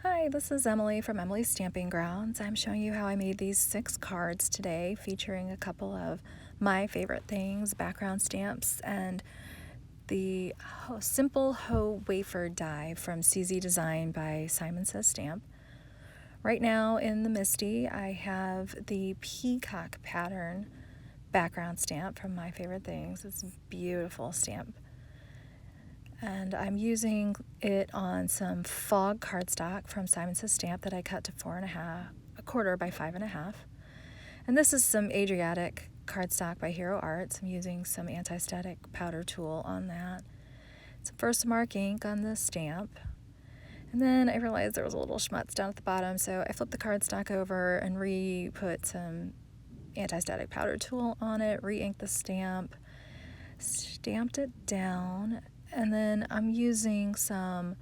Hi, this is Emily from Emily's Stamping Grounds. I'm showing you how I made these 6 cards today featuring a couple of my favorite things, background stamps, and the Simple Hoe Wafer Die from CZ Design by Simon Says Stamp. Right now in the Misty, I have the Peacock pattern background stamp from My Favorite Things. It's a beautiful stamp. And I'm using it on some fog cardstock from Simon Says Stamp that I cut to 4.25 by 5.5. And this is some Adriatic cardstock by Hero Arts. I'm using some anti-static powder tool on that. Some Versamark ink on the stamp. And then I realized there was a little schmutz down at the bottom, so I flipped the cardstock over and put some anti-static powder tool on it, re-inked the stamp, stamped it down. And then I'm using some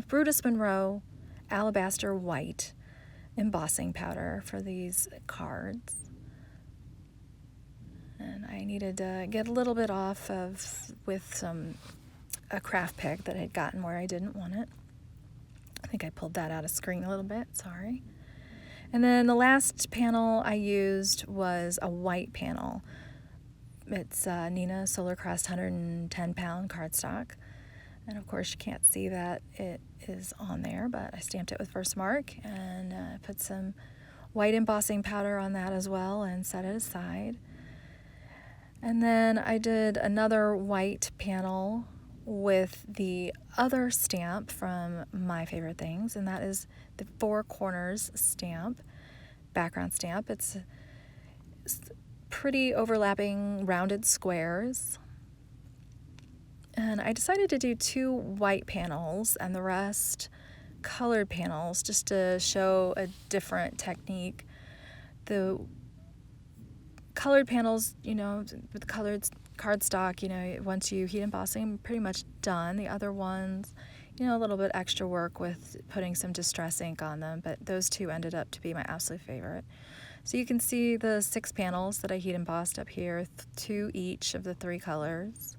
Brutus Monroe Alabaster White embossing powder for these cards. And I needed to get a little bit off with a craft pick that had gotten where I didn't want it. I think I pulled that out of screen a little bit, sorry. And then the last panel I used was a white panel. It's Neenah Solar Crest 110-pound cardstock. And of course you can't see that it is on there, but I stamped it with Versamark and put some white embossing powder on that as well and set it aside. And then I did another white panel with the other stamp from My Favorite Things, and that is the Four Corners stamp, background stamp. It's pretty overlapping rounded squares. And I decided to do 2 white panels and the rest colored panels just to show a different technique. The colored panels, with colored cardstock, once you heat embossing, pretty much done. The other ones, a little bit extra work with putting some distress ink on them, but those 2 ended up to be my absolute favorite. So you can see the 6 panels that I heat embossed up here, 2 each of the 3 colors.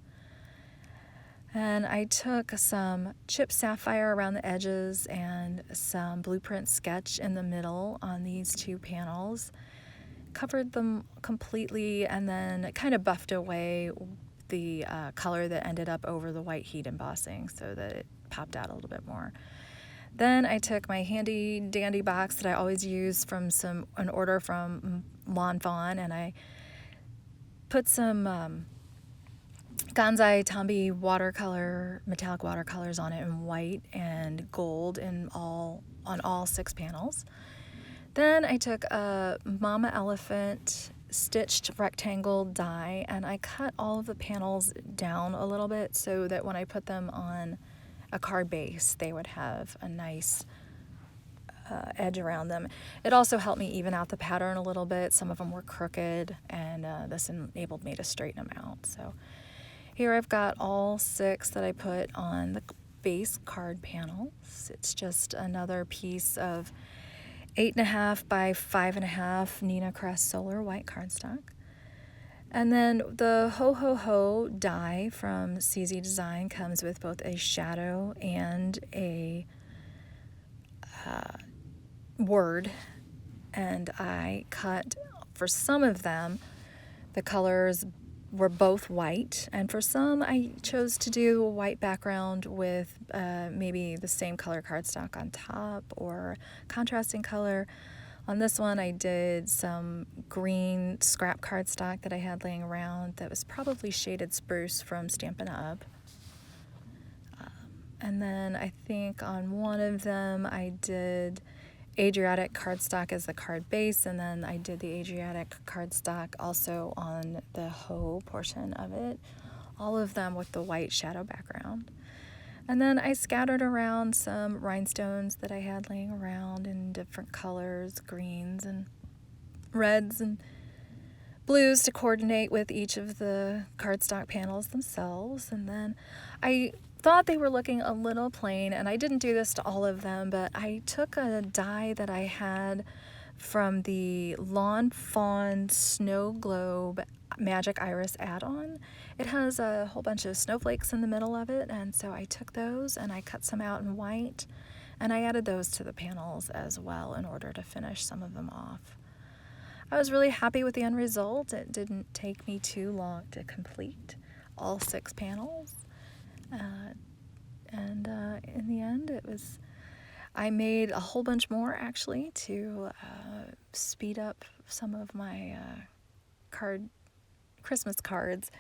And I took some chipped sapphire around the edges and some blueprint sketch in the middle on these 2 panels, covered them completely, and then kind of buffed away the color that ended up over the white heat embossing so that it popped out a little bit more. Then I took my handy dandy box that I always use from an order from Lawn Fawn, and I put some Gansai Tambi metallic watercolors on it in white and gold on all 6 panels. Then I took a Mama Elephant stitched rectangle die and I cut all of the panels down a little bit so that when I put them on a card base, they would have a nice edge around them. It also helped me even out the pattern a little bit. Some of them were crooked, and this enabled me to straighten them out. So here I've got all 6 that I put on the base card panels. It's just another piece of 8.5 by 5.5 Neenah Crest Solar white cardstock. And then the Ho Ho Ho die from CZ Design comes with both a shadow and a word. And I cut, for some of them, the colors were both white, and for some I chose to do a white background with maybe the same color cardstock on top or contrasting color. On this one I did some green scrap cardstock that I had laying around that was probably shaded spruce from Stampin' Up. And then I think on one of them I did Adriatic cardstock as the card base, and then I did the Adriatic cardstock also on the hoe portion of it, all of them with the white shadow background. And then I scattered around some rhinestones that I had laying around in different colors, greens and reds and blues to coordinate with each of the cardstock panels themselves. And then I thought they were looking a little plain, and I didn't do this to all of them, but I took a die that I had from the Lawn Fawn Snow Globe Magic Iris add-on. It has a whole bunch of snowflakes in the middle of it, and so I took those and I cut some out in white, And I added those to the panels as well in order to finish some of them off. I was really happy with the end result. It didn't take me too long to complete all 6 panels. In the end, I made a whole bunch more actually to speed up some of my Christmas cards.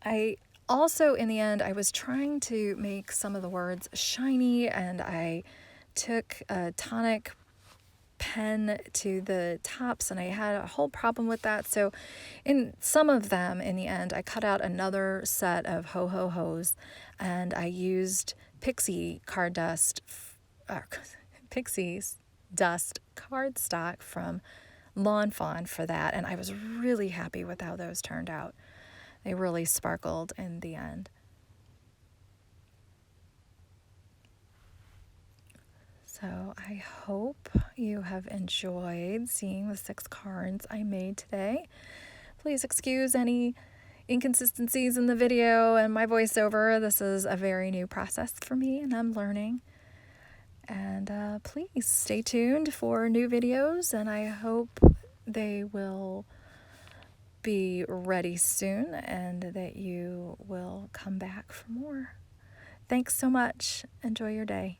I also, in the end, I was trying to make some of the words shiny, and I took a tonic pen to the tops, and I had a whole problem with that. So in some of them, in the end, I cut out another set of ho-ho-hos, and I used Pixie's dust cardstock from Lawn Fawn for that, and I was really happy with how those turned out. They really sparkled in the end. So I hope you have enjoyed seeing the 6 cards I made today. Please excuse any inconsistencies in the video and my voiceover. This is a very new process for me, and I'm learning. And please stay tuned for new videos, and I hope they will be ready soon and that you will come back for more. Thanks so much. Enjoy your day.